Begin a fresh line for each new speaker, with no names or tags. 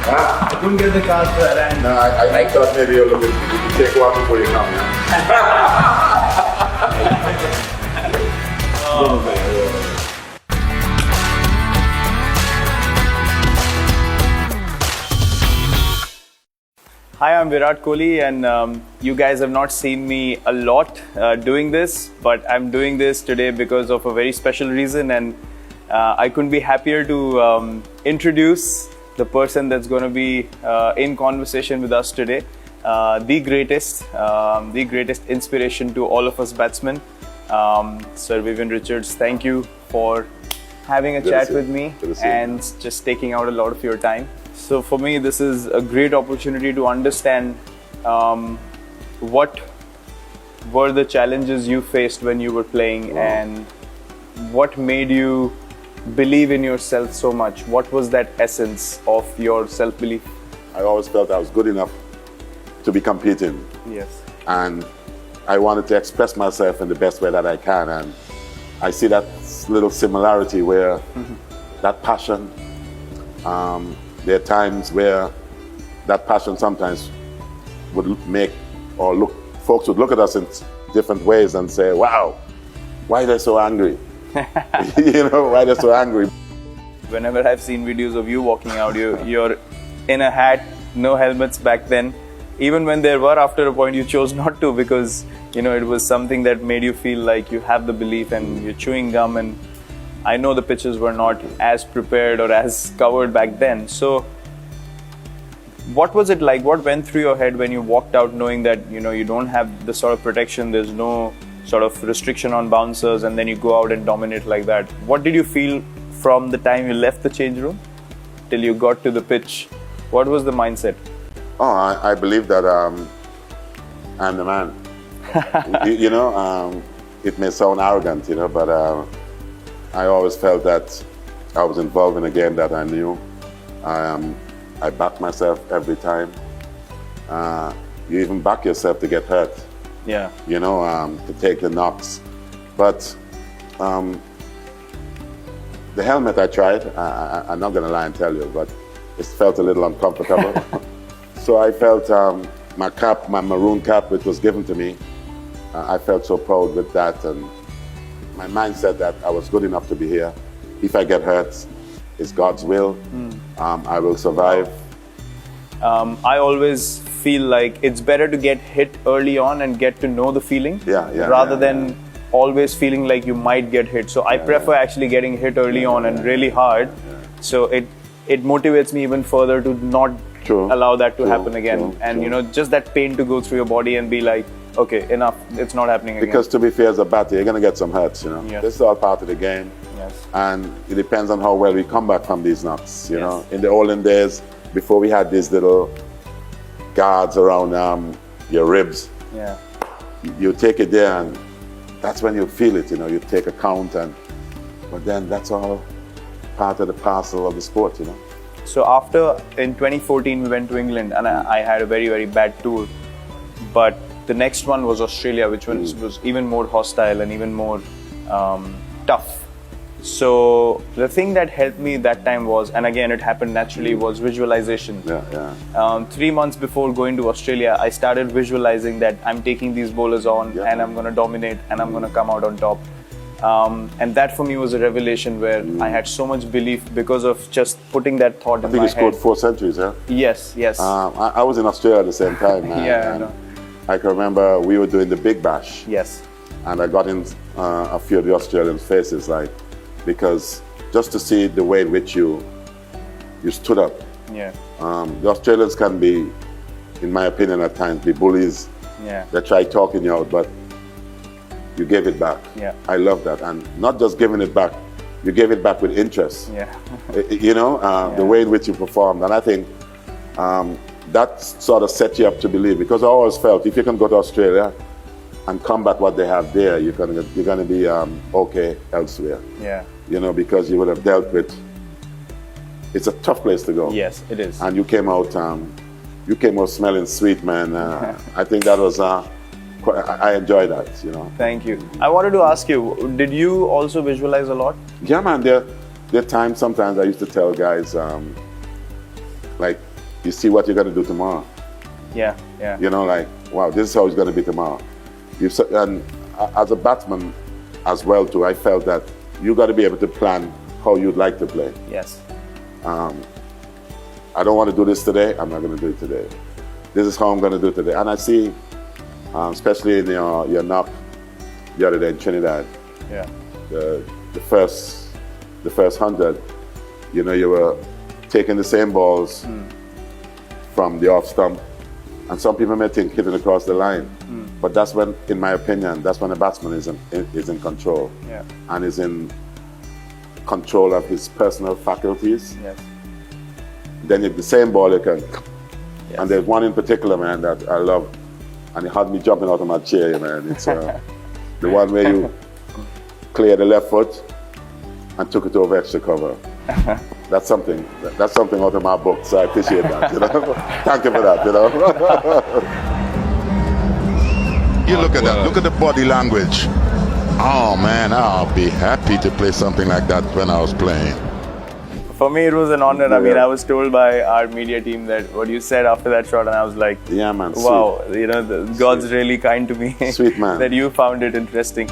I couldn't get the car to land.
No, I thought maybe you take one before you come.
Hi, I'm Virat Kohli, and you guys have not seen me a lot doing this, but I'm doing this today because of a very special reason, and I couldn't be happier to introduce the person that's going to be in conversation with us today, the greatest inspiration to all of us batsmen, Sir Vivian Richards. Thank you for having a chat with me and just taking out a lot of your time. So for me, this is a great opportunity to understand what were the challenges you faced when you were playing, and what made you believe in yourself so much. What was that essence of your self-belief?
I always felt I was good enough to be competing.
Yes.
And I wanted to express myself in the best way that I can. And I see that little similarity where that passion, there are times where that passion sometimes would make folks would look at us in different ways and say, wow, why are they so angry? Why they're so angry.
Whenever I've seen videos of you walking out, you're in a hat, no helmets back then. Even when there were, after a point you chose not to, because it was something that made you feel like you have the belief, and you're chewing gum, and I know the pitches were not as prepared or as covered back then. So what was it like? What went through your head when you walked out knowing that you don't have the sort of protection, there's no sort of restriction on bouncers, and then you go out and dominate like that? What did you feel from the time you left the change room till you got to the pitch? What was the mindset?
Oh, I believe that I'm the man. It may sound arrogant, but I always felt that I was involved in a game that I knew. I backed myself every time. You even back yourself to get hurt.
Yeah.
To take the knocks. But the helmet I tried, I'm not going to lie and tell you, but it felt a little uncomfortable. So I felt my cap, my maroon cap, which was given to me, I felt so proud with that, and my mind said that I was good enough to be here. If I get hurt, it's God's will. I will survive.
I always feel like it's better to get hit early on and get to know the feeling, rather than always feeling like you might get hit. So I prefer actually getting hit early on and really hard. So it motivates me even further to not allow that to happen again. And just that pain to go through your body and be like, okay, enough, it's not happening again.
Because to be fair, as a batter, you're going to get some hurts, This is all part of the game.
Yes.
And it depends on how well we come back from these knocks, In the olden days, before we had these little guards around your ribs, you take it there, and that's when you feel it, you take a count, but then that's all part of the parcel of the sport,
So in 2014 we went to England, and I had a very, very bad tour, but the next one was Australia, which was even more hostile and even more tough. So the thing that helped me that time was, and again it happened naturally, was visualization. 3 months before going to Australia, I started visualizing that I'm taking these bowlers on, and I'm going to dominate, and I'm going to come out on top. And that for me was a revelation, where I had so much belief because of just putting that thought in my head.
I think you scored 4 centuries, huh?
Yes.
I was in Australia at the same time.
I know.
I can remember we were doing the Big Bash.
Yes.
And I got in a few of the Australians' faces, because just to see the way in which you stood up.
Yeah.
The Australians can be, in my opinion, at times be bullies.
Yeah.
They try talking you out, but you gave it back.
Yeah.
I love that. And not just giving it back, you gave it back with interest.
Yeah.
The way in which you performed. And I think that sort of set you up to believe, because I always felt if you can go to Australia and combat what they have there, you're gonna be okay elsewhere.
Yeah.
Because you would have dealt with. It's a tough place to go.
Yes, it is.
And you came out smelling sweet, man. I think that was. I enjoy that.
Thank you. I wanted to ask you, did you also visualize a lot?
Yeah, man. There are times sometimes I used to tell guys, like you see what you're going to do tomorrow.
Yeah, yeah.
You know, like, wow, this is how it's going to be tomorrow. And as a batsman as well too, I felt that you got to be able to plan how you'd like to play.
Yes.
I don't want to do this today. I'm not going to do it today. This is how I'm going to do it today. And I see, especially in your knock the other day in Trinidad,
Yeah.
the first 100, you know, you were taking the same balls from the off stump, and some people may think hitting across the line, but that's when, in my opinion, that's when a batsman is in control,
Yeah.
and is in control of his personal faculties.
Yes.
Then the same ball you can,
Yes.
and there's one in particular, man, that I love, and it had me jumping out of my chair, man. It's the one where you clear the left foot and took it over extra cover. That's something out of my book, so I appreciate that, you know. Thank you for that, you know.
You look at that, look at the body language. Oh man, I'll be happy to play something like that when I was playing.
For me, it was an honor. I mean,
Yeah.
I was told by our media team that what you said after that shot, and I was like,
Yeah, man.
wow, you know, God's really kind to me.
Sweet man.
that you found it interesting.